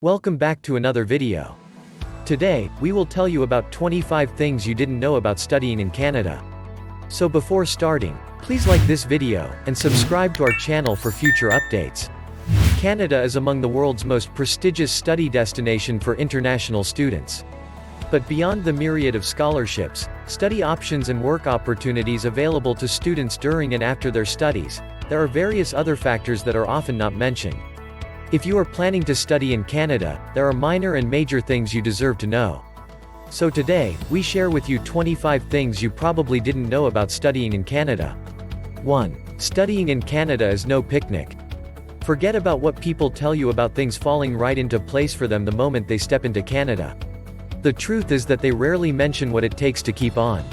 Welcome back to another video. Today, we will tell you about 25 things you didn't know about studying in Canada. So before starting, please like this video, and subscribe to our channel for future updates. Canada is among the world's most prestigious study destination for international students. But beyond the myriad of scholarships, study options and work opportunities available to students during and after their studies, there are various other factors that are often not mentioned. If you are planning to study in Canada, there are minor and major things you deserve to know. So today, we share with you 25 things you probably didn't know about studying in Canada. 1. Studying in Canada is no picnic. Forget about what people tell you about things falling right into place for them the moment they step into Canada. The truth is that they rarely mention what it takes to keep on.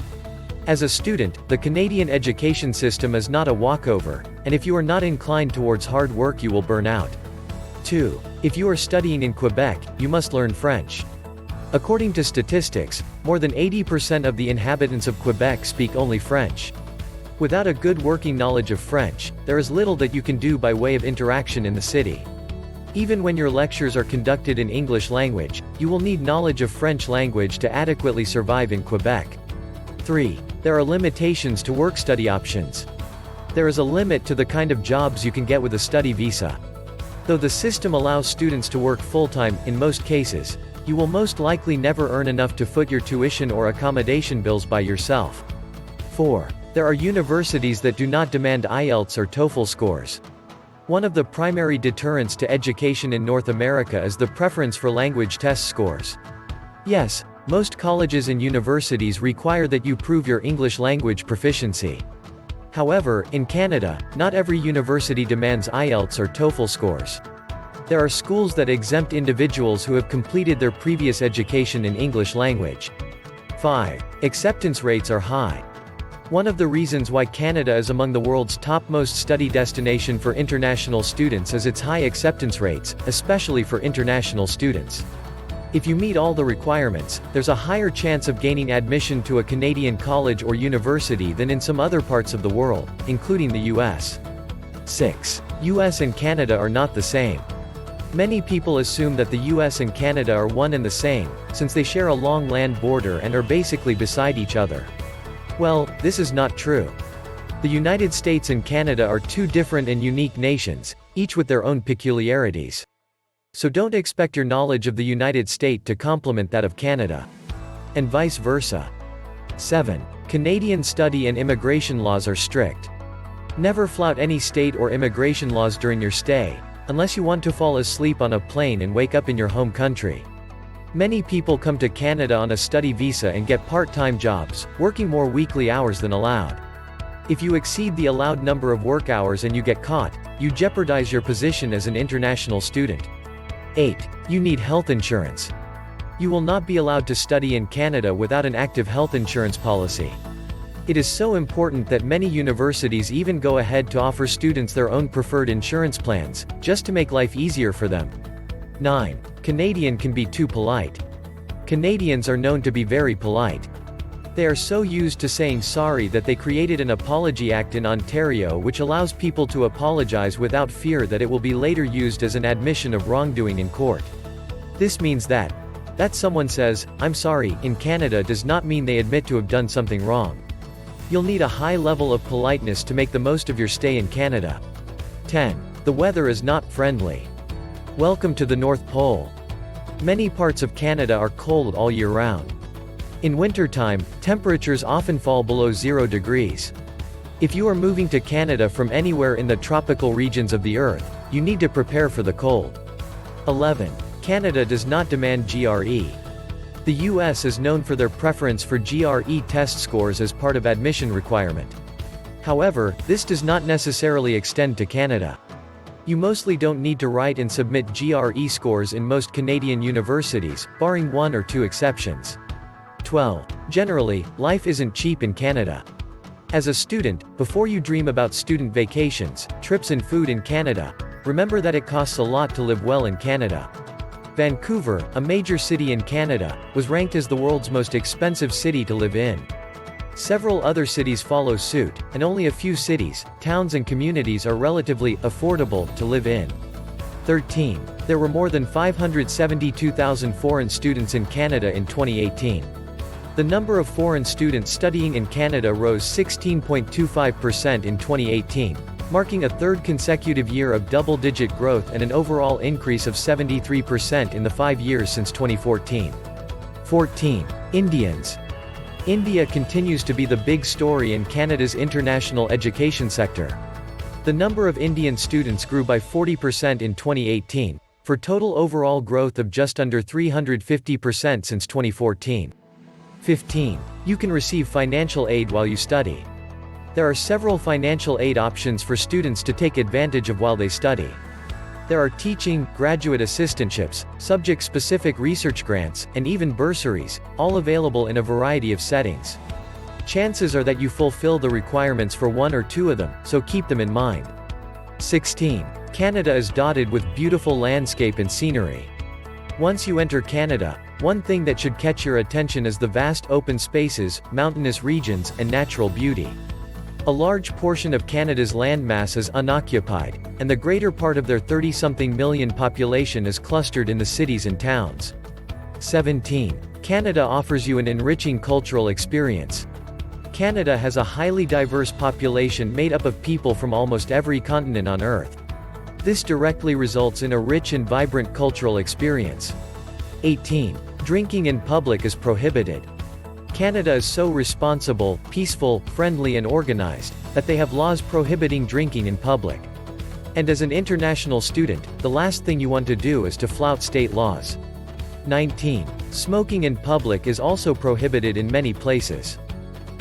As a student, the Canadian education system is not a walkover, and if you are not inclined towards hard work you will burn out. 2. If you are studying in Quebec, you must learn French. According to statistics, more than 80% of the inhabitants of Quebec speak only French. Without a good working knowledge of French, there is little that you can do by way of interaction in the city. Even when your lectures are conducted in English language, you will need knowledge of French language to adequately survive in Quebec. 3. There are limitations to work-study options. There is a limit to the kind of jobs you can get with a study visa. Though the system allows students to work full-time, in most cases, you will most likely never earn enough to foot your tuition or accommodation bills by yourself. 4. There are universities that do not demand IELTS or TOEFL scores. One of the primary deterrents to education in North America is the preference for language test scores. Yes, most colleges and universities require that you prove your English language proficiency. However, in Canada, not every university demands IELTS or TOEFL scores. There are schools that exempt individuals who have completed their previous education in English language. 5. Acceptance rates are high. One of the reasons why Canada is among the world's topmost study destination for international students is its high acceptance rates, especially for international students. If you meet all the requirements, there's a higher chance of gaining admission to a Canadian college or university than in some other parts of the world, including the US. 6. US and Canada are not the same. Many people assume that the US and Canada are one and the same, since they share a long land border and are basically beside each other. Well, this is not true. The United States and Canada are two different and unique nations, each with their own peculiarities. So don't expect your knowledge of the United States to complement that of Canada. And vice versa. 7. Canadian study and immigration laws are strict. Never flout any state or immigration laws during your stay, unless you want to fall asleep on a plane and wake up in your home country. Many people come to Canada on a study visa and get part-time jobs, working more weekly hours than allowed. If you exceed the allowed number of work hours and you get caught, you jeopardize your position as an international student. 8. You need health insurance. You will not be allowed to study in Canada without an active health insurance policy. It is so important that many universities even go ahead to offer students their own preferred insurance plans, just to make life easier for them. 9. Canadian can be too polite. Canadians are known to be very polite. They are so used to saying sorry that they created an Apology Act in Ontario which allows people to apologize without fear that it will be later used as an admission of wrongdoing in court. This means that someone says, "I'm sorry," in Canada does not mean they admit to have done something wrong. You'll need a high level of politeness to make the most of your stay in Canada. 10. The weather is not friendly. Welcome to the North Pole. Many parts of Canada are cold all year round. In wintertime, temperatures often fall below 0 degrees. If you are moving to Canada from anywhere in the tropical regions of the Earth, you need to prepare for the cold. 11. Canada does not demand GRE. The US is known for their preference for GRE test scores as part of admission requirement. However, this does not necessarily extend to Canada. You mostly don't need to write and submit GRE scores in most Canadian universities, barring 1 or 2 exceptions. 12. Generally, life isn't cheap in Canada. As a student, before you dream about student vacations, trips and food in Canada, remember that it costs a lot to live well in Canada. Vancouver, a major city in Canada, was ranked as the world's most expensive city to live in. Several other cities follow suit, and only a few cities, towns and communities are relatively affordable to live in. 13. There were more than 572,000 foreign students in Canada in 2018. The number of foreign students studying in Canada rose 16.25% in 2018, marking a third consecutive year of double-digit growth and an overall increase of 73% in the 5 years since 2014. 14. Indians. India continues to be the big story in Canada's international education sector. The number of Indian students grew by 40% in 2018, for total overall growth of just under 350% since 2014. 15. You can receive financial aid while you study. There are several financial aid options for students to take advantage of while they study. There are teaching, graduate assistantships, subject-specific research grants, and even bursaries, all available in a variety of settings. Chances are that you fulfill the requirements for one or two of them, so keep them in mind. 16. Canada is dotted with beautiful landscape and scenery. Once you enter Canada, one thing that should catch your attention is the vast open spaces, mountainous regions, and natural beauty. A large portion of Canada's landmass is unoccupied, and the greater part of their 30-something million population is clustered in the cities and towns. 17. Canada offers you an enriching cultural experience. Canada has a highly diverse population made up of people from almost every continent on Earth. This directly results in a rich and vibrant cultural experience. 18. Drinking in public is prohibited. Canada is so responsible, peaceful, friendly and organized, that they have laws prohibiting drinking in public. And as an international student, the last thing you want to do is to flout state laws. 19. Smoking in public is also prohibited in many places.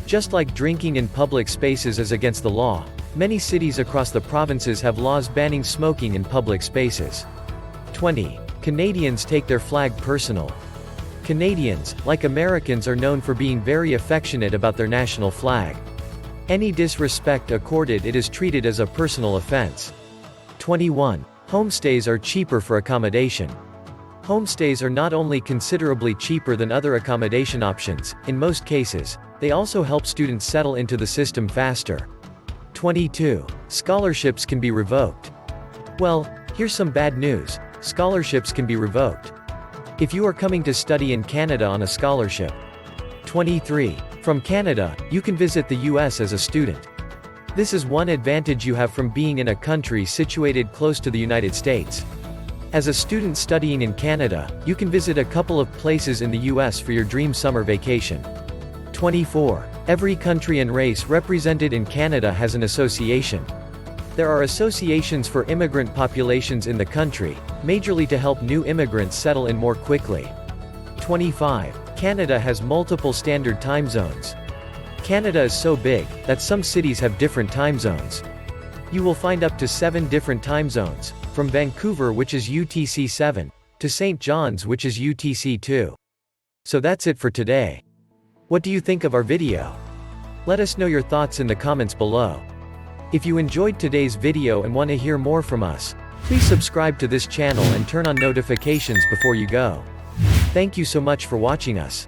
Just like drinking in public spaces is against the law, many cities across the provinces have laws banning smoking in public spaces. 20. Canadians take their flag personal. Canadians, like Americans, are known for being very affectionate about their national flag. Any disrespect accorded it is treated as a personal offense. 21. Homestays are cheaper for accommodation. Homestays are not only considerably cheaper than other accommodation options, in most cases, they also help students settle into the system faster. 22. Scholarships can be revoked. Well, here's some bad news. Scholarships can be revoked if you are coming to study in Canada on a scholarship. 23. From Canada, you can visit the US as a student. This is one advantage you have from being in a country situated close to the United States. As a student studying in Canada, you can visit a couple of places in the US for your dream summer vacation. 24. Every country and race represented in Canada has an association. There are associations for immigrant populations in the country, majorly to help new immigrants settle in more quickly. 25. Canada has multiple standard time zones. Canada is so big that some cities have different time zones. You will find up to 7 different time zones, from Vancouver, which is UTC 7, to St. John's, which is UTC 2. So that's it for today. What do you think of our video? Let us know your thoughts in the comments below. If you enjoyed today's video and want to hear more from us, please subscribe to this channel and turn on notifications before you go. Thank you so much for watching us.